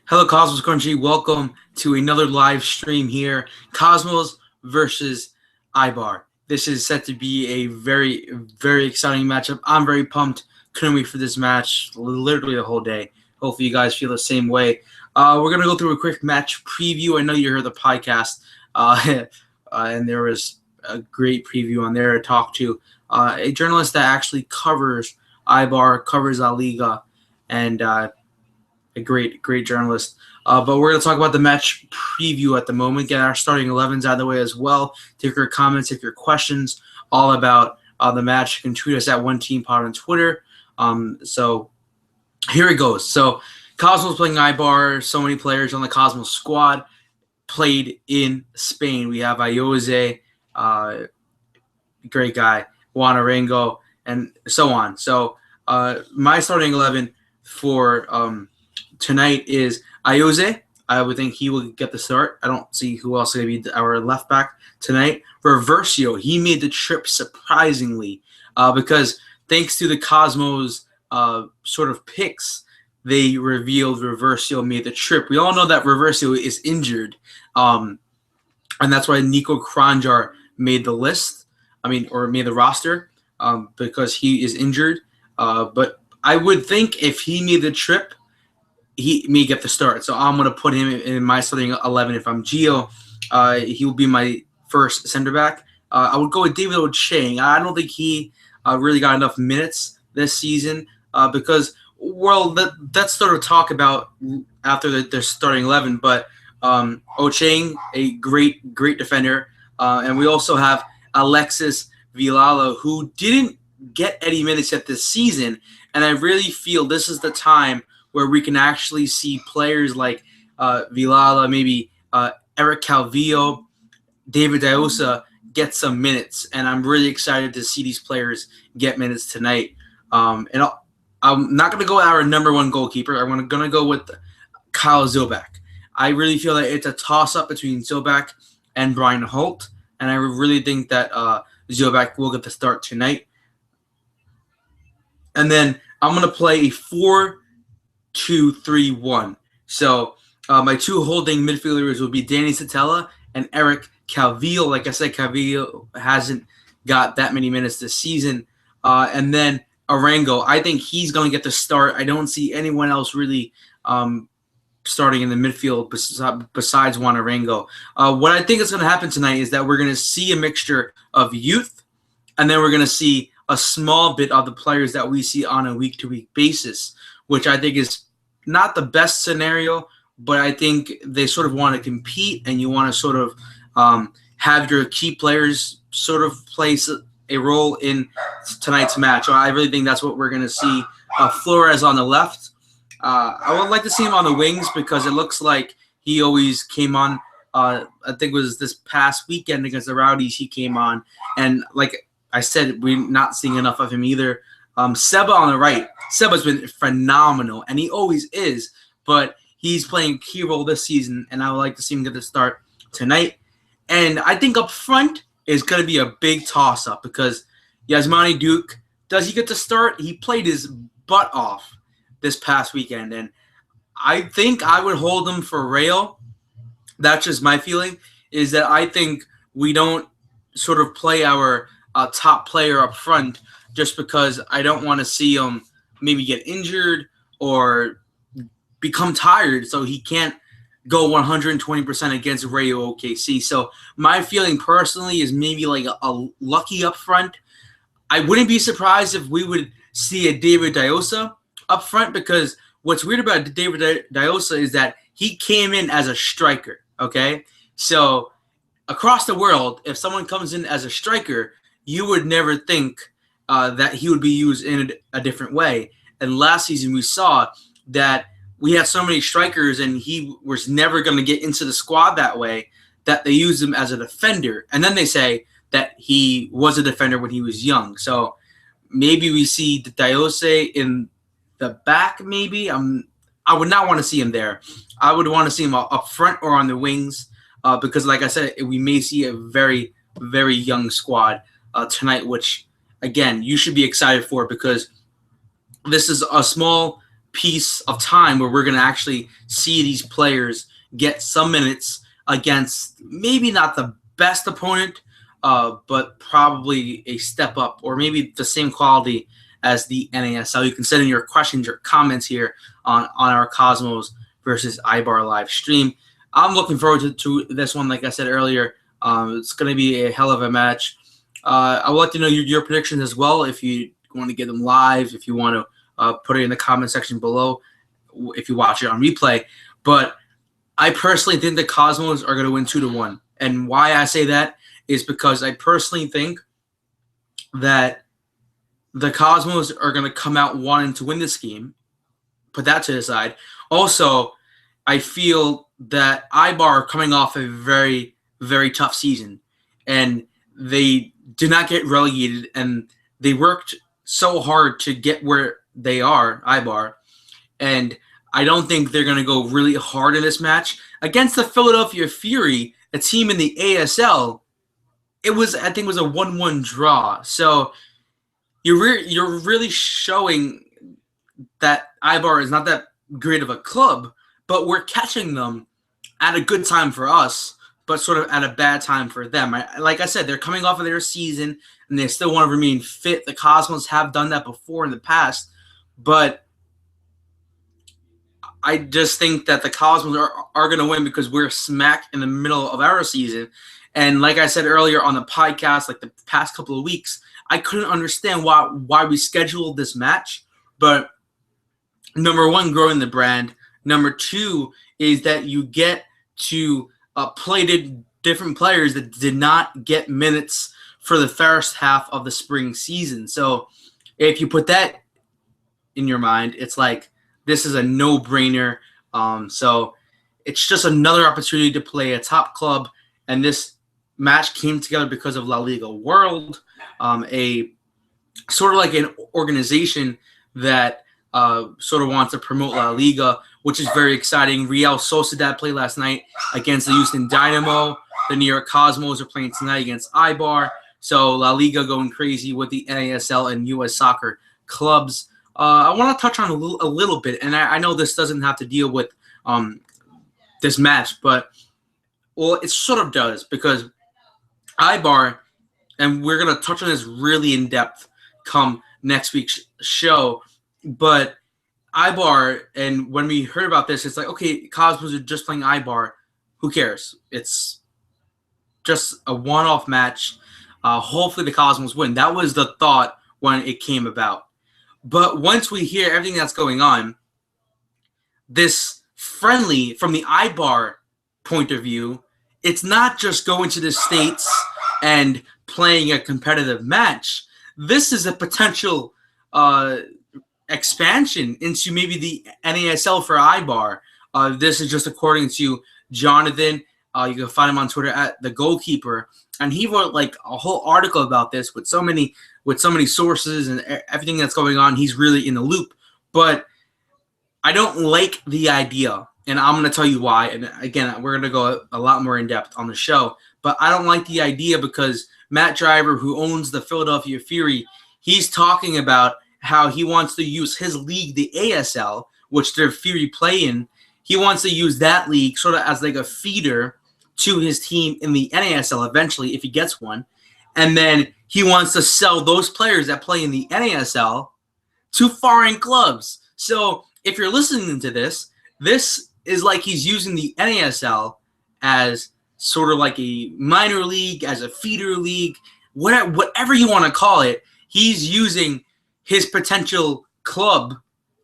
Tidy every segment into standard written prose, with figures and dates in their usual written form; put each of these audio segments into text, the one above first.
Hello, Cosmos Country. Welcome to another live stream here. Cosmos versus Eibar. This is set to be a very, very exciting matchup. I'm very pumped. Couldn't wait for this match literally the whole day. Hopefully you guys feel the same way. We're going to go through a quick match preview. I know you heard the podcast, and there was a great preview on there to talk to a journalist that actually covers Eibar, covers La Liga, and a great journalist. But we're going to talk about the match preview at the moment, get our starting 11s out of the way as well, take your comments, take your questions, all about the match. You can tweet us at OneTeamPod on Twitter. So here it goes. So Cosmos playing Eibar, so many players on the Cosmos squad played in Spain. We have Ayoze, great guy, Juan Arango, and so on. So my starting 11 for tonight is Ayoze. I would think he will get the start. I don't see who else is going to be our left back tonight. Reversio, he made the trip surprisingly because thanks to the Cosmos sort of picks, they revealed Reversio made the trip. We all know that Reversio is injured, and that's why Nico Kranjar made the list. Or made the roster because he is injured. But I would think if he made the trip, he may get the start. So I'm going to put him in my starting 11. If I'm Gio, he will be my first center back. I would go with David O'Chang. I don't think he really got enough minutes this season because, well, that's sort of talk about after their starting 11. But O'Chang, a great defender. And we also have Alexis Villallo, who didn't get any minutes yet this season. And I really feel this is the time where we can actually see players like Villallo, maybe Eric Calvillo, David Diosa get some minutes. And I'm really excited to see these players get minutes tonight. I'm not going to go with our number one goalkeeper. I'm going to go with Kyle Zobak. I really feel that it's a toss-up between Zobak and Brian Holt. And I really think that Zobak will get the start tonight. And then I'm going to play a 4-2-3-1. So my two holding midfielders will be Danny Satella and Eric Calvillo. Like I said, Calvillo hasn't got that many minutes this season. And then Arango, I think he's going to get the start. I don't see anyone else really starting in the midfield besides Juan Arango. What I think is going to happen tonight is that we're going to see a mixture of youth, and then we're going to see a small bit of the players that we see on a week-to-week basis, which I think is not the best scenario, but I think they sort of want to compete, and you want to sort of have your key players sort of play a role in tonight's match. So I really think that's what we're going to see. Flores on the left. I would like to see him on the wings because it looks like he always came on. I think it was this past weekend against the Rowdies he came on. And like I said, we're not seeing enough of him either. Seba on the right. Seba's been phenomenal, and he always is. But he's playing a key role this season, and I would like to see him get the start tonight. And I think up front is going to be a big toss-up because Yasmani Duke, does he get the start? He played his butt off this past weekend, and I think I would hold him for Real. That's just my feeling, is that I think we don't sort of play our top player up front just because I don't want to see him maybe get injured or become tired so he can't go 120% against Rayo OKC. So my feeling personally is maybe like a Lucky up front. I wouldn't be surprised if we would see a David Diosa up front, because what's weird about David Diosa is that he came in as a striker, okay? So across the world, if someone comes in as a striker, you would never think that he would be used in a different way. And last season we saw that we had so many strikers and he was never going to get into the squad that way that they used him as a defender. And then they say that he was a defender when he was young. So maybe we see the Diosa in the back, maybe. I would not want to see him there. I would want to see him up front or on the wings because, like I said, we may see a very, very young squad tonight, which, again, you should be excited for because this is a small piece of time where we're going to actually see these players get some minutes against maybe not the best opponent, but probably a step up or maybe the same quality as the NASL. You can send in your questions or comments here on our Cosmos versus Eibar live stream. I'm looking forward to this one. Like I said earlier, it's going to be a hell of a match. I would like to know your predictions as well. If you want to get them live, if you want to put it in the comment section below, if you watch it on replay. But I personally think the Cosmos are going to win 2-1. And why I say that is because I personally think that the Cosmos are going to come out wanting to win this game. Put that to the side. Also, I feel that Eibar are coming off a very, very tough season. And they did not get relegated. And they worked so hard to get where they are, Eibar. And I don't think they're going to go really hard in this match. Against the Philadelphia Fury, a team in the ASL, I think it was a 1-1 draw. So you're really showing that Eibar is not that great of a club, but we're catching them at a good time for us, but sort of at a bad time for them. Like I said, they're coming off of their season, and they still want to remain fit. The Cosmos have done that before in the past, but I just think that the Cosmos are going to win because we're smack in the middle of our season. And like I said earlier on the podcast, like the past couple of weeks, I couldn't understand why we scheduled this match. But number one, growing the brand. Number two is that you get to play to different players that did not get minutes for the first half of the spring season. So if you put that in your mind, it's like this is a no-brainer. So it's just another opportunity to play a top club, and this match came together because of La Liga World, a sort of like an organization that sort of wants to promote La Liga, which is very exciting. Real Sociedad played last night against the Houston Dynamo. The New York Cosmos are playing tonight against Eibar. So La Liga going crazy with the NASL and U.S. soccer clubs. I want to touch on a little bit, and I know this doesn't have to deal with this match, but well, it sort of does because Eibar, and we're going to touch on this really in depth come next week's show, but Eibar, and when we heard about this, it's like, okay, Cosmos are just playing Eibar. Who cares? It's just a one-off match. Hopefully the Cosmos win. That was the thought when it came about. But once we hear everything that's going on, this friendly, from the Eibar point of view, it's not just going to the States and playing a competitive match. This is a potential expansion into maybe the NASL for Eibar. This is just according to Jonathan. You can find him on Twitter at the Goalkeeper, and he wrote like a whole article about this with so many sources and everything that's going on. He's really in the loop, but I don't like the idea, and I'm going to tell you why. And again, we're going to go a lot more in depth on the show, but I don't like the idea because Matt Driver, who owns the Philadelphia Fury, he's talking about how he wants to use his league, the ASL, which their Fury play in. He wants to use that league sort of as like a feeder to his team in the NASL eventually, if he gets one. And then he wants to sell those players that play in the NASL to foreign clubs. So if you're listening to this, this is like he's using the NASL as sort of like a minor league, as a feeder league, whatever you want to call it. He's using his potential club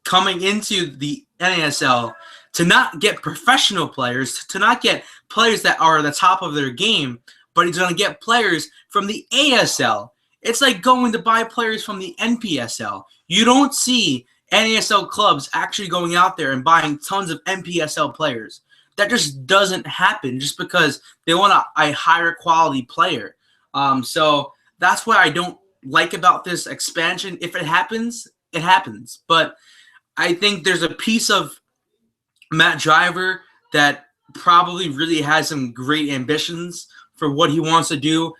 coming into the NASL to not get professional players, to not get players that are the top of their game, but he's going to get players from the ASL. It's like going to buy players from the NPSL. You don't see NASL clubs actually going out there and buying tons of NPSL players. That just doesn't happen just because they want a higher quality player. So that's what I don't like about this expansion. If it happens, it happens. But I think there's a piece of Matt Driver that probably really has some great ambitions for what he wants to do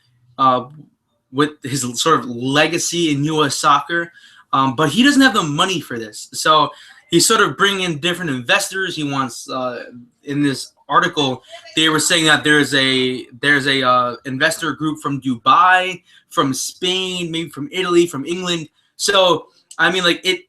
with his sort of legacy in U.S. soccer. But he doesn't have the money for this. So he's sort of bringing in different investors. He wants in this article they were saying that there's a investor group from Dubai, from Spain, maybe from Italy, from England. So I mean, like, it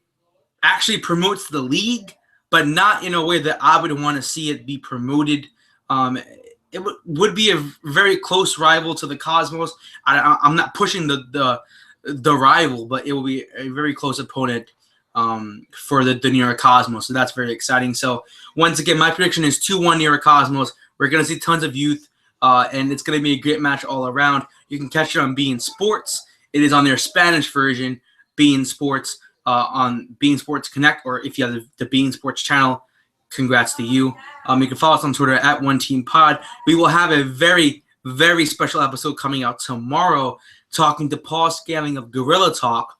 actually promotes the league, but not in a way that I would want to see it be promoted. It would be a very close rival to the Cosmos. I'm not pushing the rival, but it will be a very close opponent for the New York Cosmos. So that's very exciting. So once again, my prediction is 2-1 New York Cosmos. We're going to see tons of youth, and it's going to be a great match all around. You can catch it on beIN Sports. It is on their Spanish version, beIN Sports, on beIN Sports Connect, or if you have the beIN Sports channel, congrats to you. You can follow us on Twitter at OneTeamPod. We will have a very, very special episode coming out tomorrow talking to Paul Scaling of Gorilla Talk.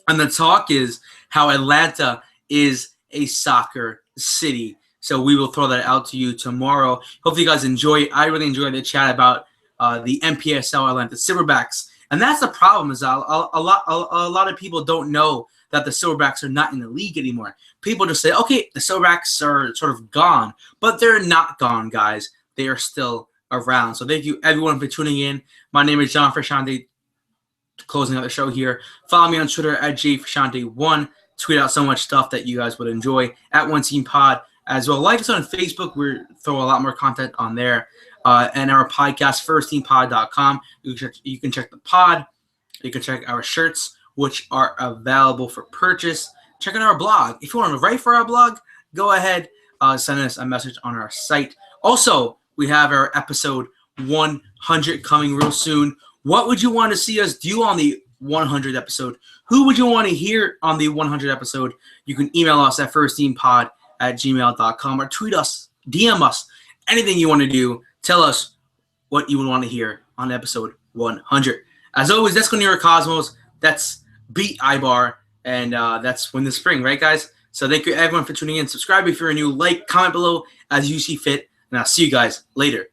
And the talk is how Atlanta is a soccer city. So we will throw that out to you tomorrow. Hopefully you guys enjoy it. I really enjoyed the chat about the NPSL Atlanta Silverbacks. And that's the problem, is a lot of people don't know that the Silverbacks are not in the league anymore. People just say, okay, the Silverbacks are sort of gone. But they're not gone, guys. They are still around. So thank you, everyone, for tuning in. My name is John Frashante, closing out the show here. Follow me on Twitter at jfrashante1. Tweet out so much stuff that you guys would enjoy at OneTeamPod as well. Like us on Facebook. We throw a lot more content on there. And our podcast, firstteampod.com. You can check the pod. You can check our shirts, which are available for purchase. Check out our blog. If you want to write for our blog, go ahead. Send us a message on our site. Also, we have our episode 100 coming real soon. What would you want to see us do on the 100th episode? Who would you want to hear on the 100th episode? You can email us at firstteampod@gmail.com or tweet us, DM us, anything you want to do. Tell us what you would want to hear on episode 100. As always, that's New York Cosmos. That's beat Eibar, and that's win the spring, right, guys? So thank you, everyone, for tuning in. Subscribe if you're new. Like, comment below as you see fit, and I'll see you guys later.